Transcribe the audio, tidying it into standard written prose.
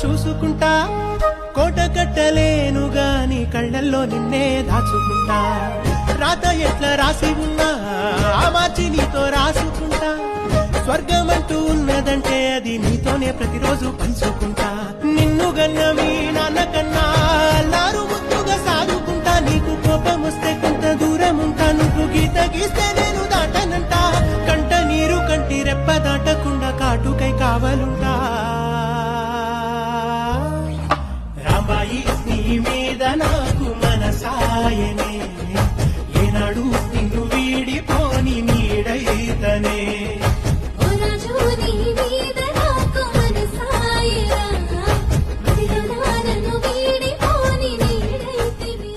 చూసుకుంటా కోట కట్టలేను గాని కళ్ళల్లో నిన్నే దాచుకుంటా రాత ఎట్లా రాసి ఉన్నా ఆ మార్చి నీతో రాసుకుంటా స్వర్గమంటూ ఉన్నదంటే అది నీతోనే ప్రతిరోజు పంచుకుంటా నిన్ను గన్న మీ నాన్న కన్నా అల్లారు ముద్దుగా సాదుకుంటా నీకు కోపం వస్తే కొంత దూరం ఉంటా నువ్వు గీత గీస్తే నేను దాటనంటా కంట నీరు కంటి రెప్ప దాటకుండా కాటుకై కావాలుంటా